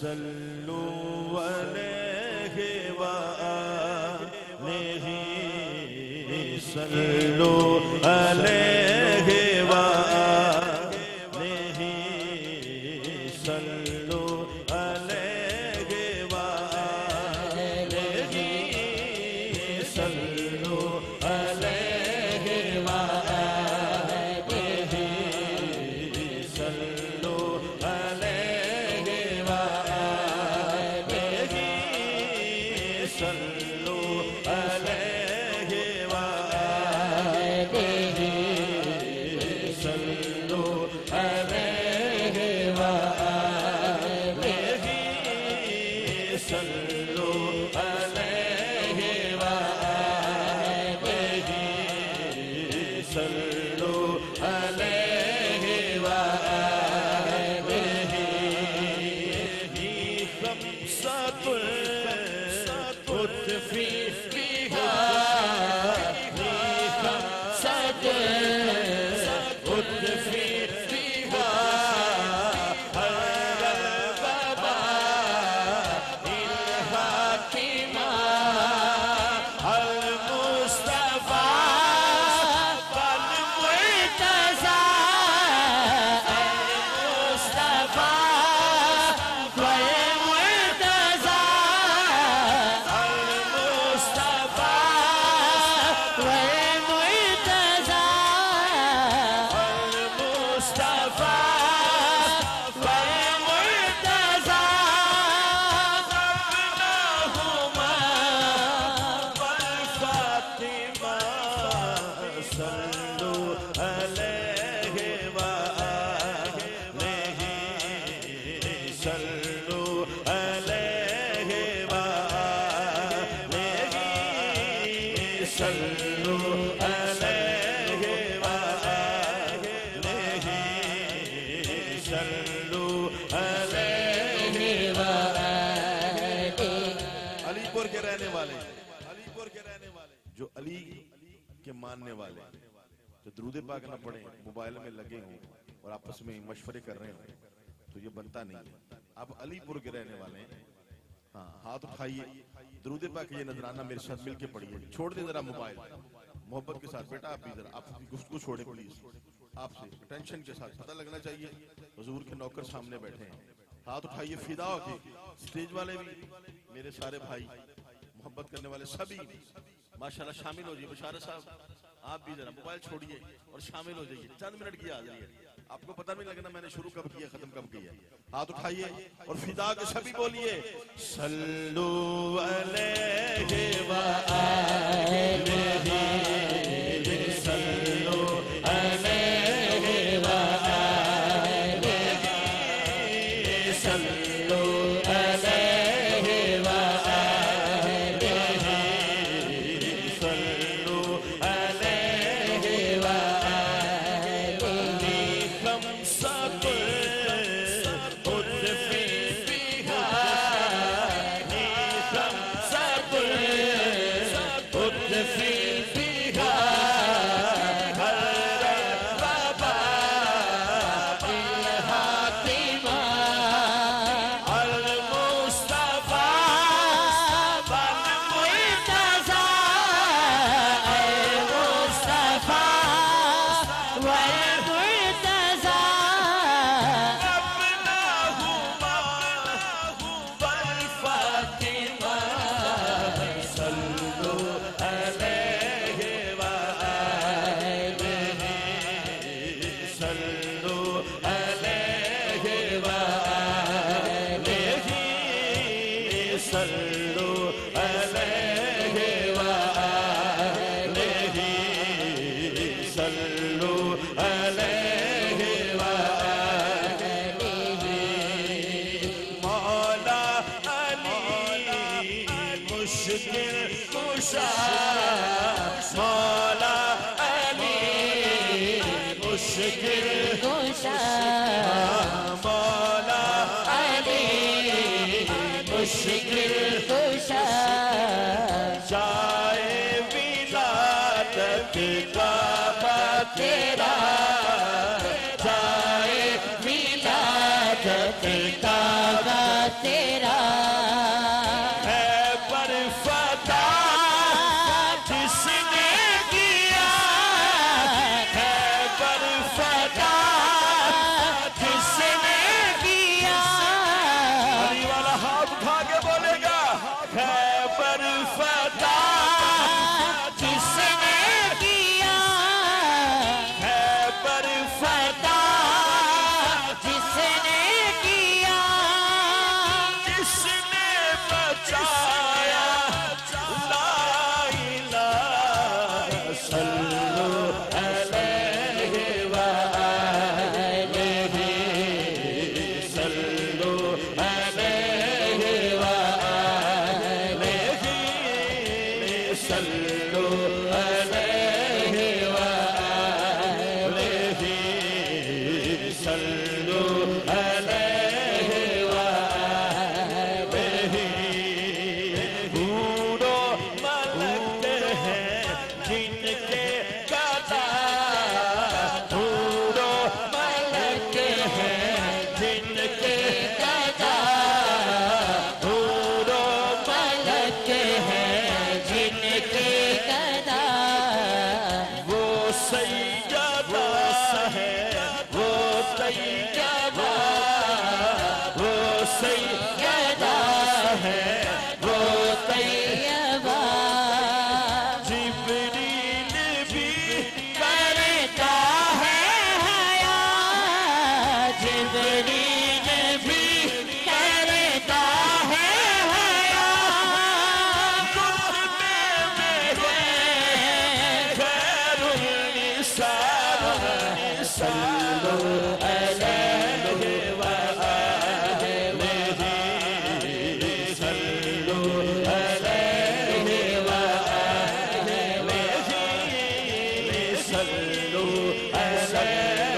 सल्लु अलैहि व आलिहि सल्लु अलैहि व आलिहि सल्लु अलैहि व आलिहि सल्लु अलैहि व आलिहि सल्लु अलैहि व आलिहि सल्लु अलैहि व आलिहि सल्लु अलैहि व आलिहि सल्लु अलैहि व आलिहि सल्लु अलैहि व आलिहि खम्सतुल उत्फी फिहा खम्सतुल उत्फी फिहा अलबबा इल्हाकिमा अलमुस्तफा अलमुर्तज़ा अलमुस्तफा अलमुर्तज़ा अलमुस्तफा अलमुर्तज़ा अलमुस्तफा अलमुर्तज़ा अब्नाहुमा वल-फातिमा सल्लु अलैहि व आलिहि सल्लु अलैहि व आलिहि सल्लु अलैहि व आलिहि सल्लु अलैहि व आलिहि। अलीपुर के रहने वाले जो अली के मानने वाले जो दुरूद पाक न पढ़े मोबाइल में लगे हों और आपस में मशवरे कर रहे हो तो ये बनता नहीं है। आप अलीपुर के रहने वाले हैं, हाँ हाथ उठाइए, दुरूद पाक ये नजराना मेरे साथ मिलके पढ़िए। छोड़ दे जरा मोबाइल, मोहब्बत के साथ बेटा आप भी जरा आपकी गुफ्तगू छोड़े प्लीज, आपसे टेंशन के साथ पता लगना चाहिए हुजूर के नौकर सामने बैठे हैं। हाथ उठाइए फिदा होके, स्टेज वाले भी मेरे सारे भाई मोहब्बत करने वाले सभी माशाल्लाह शामिल हो जाइए। बशारत साहब आप भी जरा मोबाइल छोड़िए और शामिल हो जाइए, चंद मिनट की हाजिरी है, आपको पता नहीं लगना मैंने शुरू कब किया खत्म कब किया। हाथ उठाइए और फिदा के सभी बोलिए सल्लु अलैहि व आलिहि सल्लु अलैहि व आलिहि सल्लु अलैहि व आलिहि सल्लु अलैहि व आलिहि खम्सतुल उत्फी फिहा खम्सतुल उत्फी फिहा अलबबा इल्हाकिमा अलमुस्तफा अलमुर्तज़ा अलमुस्तफा अलमुर्तज़ा अब्नाहुमा वल-फातिमा सल्लु अलैहि व आलिहि सल्लु अलैहि व आलिहि सल्लु अलैहि व आलिहि सल्लु अलैहि व आलिहि। मौला अली मुश्किल कुशा मौला अली मुश्किल कुशा मौला अली मुश्किल कुशा जाए विलादत काबा तेरा जाए विलादत काबा तेरा तेरा है पर फता जिसने किया, है पर फता जिसने किया अली वाला हाथ उठा के बोलेगा है पर फता जिसने किया है पर फता जिसने किया जिसने बचाया ला इलाहा सल्लल्लाहु अलैहि वआलिहि सल्लल्लाहु अलैहि वआलिहि सल्लल्लाहु अलैहि वआलिहि सल्लल्लाहु अलैहि वआलिहि बूढ़ो मलक हैं जिनके गदा, बूढ़ो मलक हैं जिनके गदा, बूढ़ो मलक हैं जिनके गदा वो सैयदा है, वो तैयबा, वो सैयदा है, वो तैयबा। तैयबा जिब्रील भी करता है हया जिब्रील भी करता है हया रुतबे में खैरुल निसा सल्लल्लाहु अलैहि वआलिहि सल्लल्लाहु अलैहि वआलिहि सल्लल्लाहु अलैहि